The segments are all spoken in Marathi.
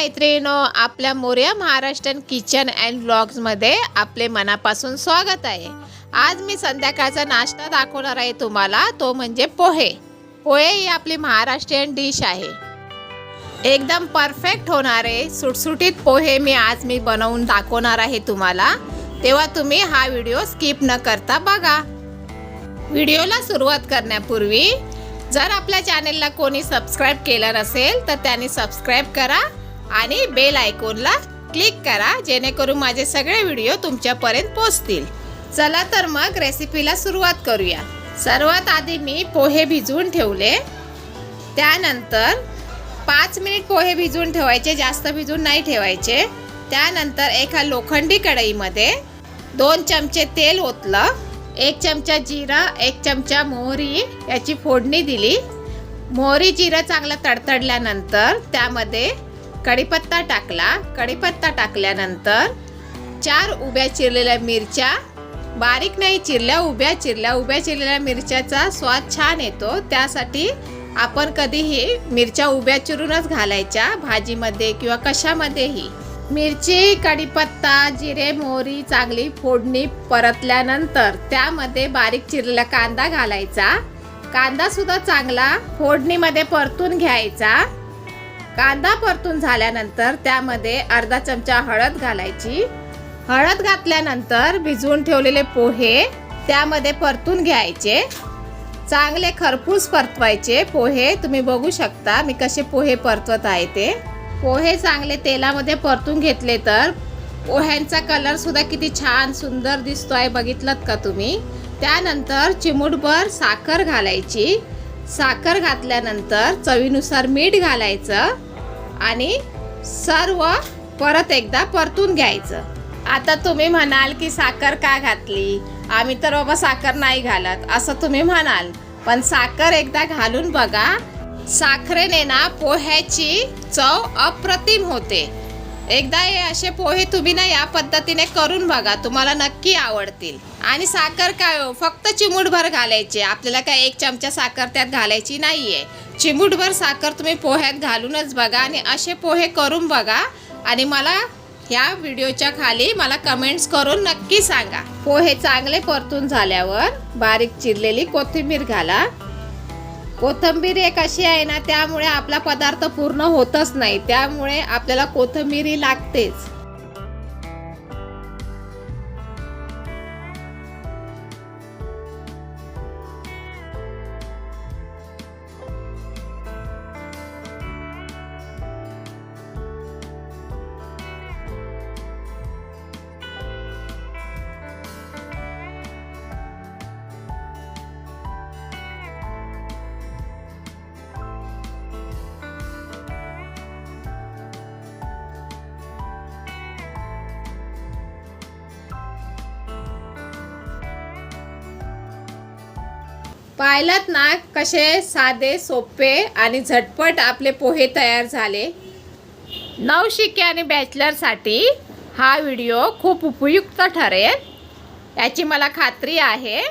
मैत्रिणींनो, आपल्या मोरया महाराष्ट्रीयन किचन अँड व्लॉग्समध्ये आपले मनापासून स्वागत आहे। आज मी संध्याकाळचा नाश्ता दाखवणार आहे तुम्हाला, तो म्हणजे पोहे। पोहे ही आपली महाराष्ट्रीयन डिश आहे। एकदम परफेक्ट होणारे सुटसुटीत पोहे मी बनवून दाखवणार आहे तुम्हाला, तेव्हा तुम्ही हा व्हिडिओ स्किप न करता बघा। व्हिडिओला सुरुवात करण्यापूर्वी जर आपल्या चॅनलला कोणी सबस्क्राइब केलं नसेल तर त्यांनी सबस्क्राइब करा आणि बेल आयकॉनला क्लिक करा, जेणेकरून माझे सगळे व्हिडिओ तुमच्यापर्यंत पोहोचतील। चला तर मग रेसिपीला सुरुवात करूया। सर्वात आधी मी पोहे भिजवून ठेवले, त्यानंतर 5 मिनिट पोहे भिजवून ठेवायचे, जास्त भिजवून नाही ठेवायचे। त्यानंतर एका लोखंडी कढईमध्ये 2 चमचे तेल ओतलं, 1 चमचा जिरा, 1 चमचा मोहरी याची फोडणी दिली। मोहरी जिरा चांगला तडतडल्यानंतर त्यामध्ये कढीपत्ता टाकला। कढीपत्ता टाकल्यानंतर 4 उभ्या चिरलेल्या मिरच्या, बारीक नाही चिरल्या, उभ्या चिरलेल्या मिरच्याचा स्वाद छान येतो, त्यासाठी आपण कधीही मिरच्या उभ्या चिरूनच घालायच्या भाजीमध्ये किंवा कशामध्येही। मिरची, कढीपत्ता, जिरे, मोहरी चांगली फोडणी परतल्यानंतर त्यामध्ये बारीक चिरलेला कांदा घालायचा। कांदा सुद्धा चांगला फोडणीमध्ये परतून घ्यायचा। कांदा परतून झाल्यानंतर त्यामध्ये अर्धा चमचा हळद घालायची। हळद घातल्यानंतर भिजवून ठेवलेले पोहे त्यामध्ये परतून घ्यायचे, चांगले खरपूस परतवायचे पोहे। तुम्ही बघू शकता मी कसे पोहे परतवत आहे ते। पोहे चांगले तेलामध्ये परतून घेतले तर पोह्यांचा कलर सुद्धा किती छान सुंदर दिसतोय, बघितलात का तुम्ही। त्यानंतर चिमूटभर साखर घालायची। साखर घातल्यानंतर चवीनुसार मीठ घालायचं आणि सर्व परत एकदा परतून घ्यायचं। आता तुम्ही म्हणाल की साखर का घातली, आम्ही तर बाबा साखर नाही घालत असं तुम्ही म्हणाल, पण साखर एकदा घालून बघा। साखरेने ना पोह्याची चव अप्रतिम होते। एकदा हे असे पोहे तुम्ही ना या पद्धतीने करून बघा, तुम्हाला नक्की आवडतील। आणि साखर काय हो, फक्त चिमूटभर घालायचे, आपल्याला काय 1 चमचा साखर त्यात घालायची नाहीये। चिमूटभर साखर तुम्ही पोह्यात घालूनच बघा आणि असे पोहे करून बघा आणि मला ह्या व्हिडिओच्या खाली कमेंट्स करून नक्की सांगा। पोहे चांगले परतून झाल्यावर बारीक चिरलेली कोथिंबीर घाला। कोथिंबीर एक अशी आहे ना, त्यामुळे आपला पदार्थ पूर्ण होतच नाही, त्यामुळे आपल्याला कोथिंबीर लागतेच। पाहिलात ना कसे साधे सोपे आणि झटपट आपले पोहे तयार झाले। नवशिके आणि बॅचलरसाठी हा व्हिडिओ खूप उपयुक्त ठरेल याची मला खात्री आहे।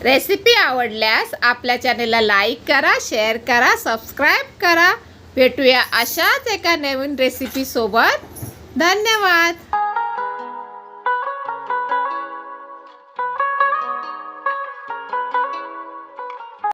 रेसिपी आवडल्यास आपल्या चॅनलला लाईक करा, शेअर करा, सबस्क्राइब करा। भेटूया अशाच एका नवीन रेसिपी सोबत। धन्यवाद।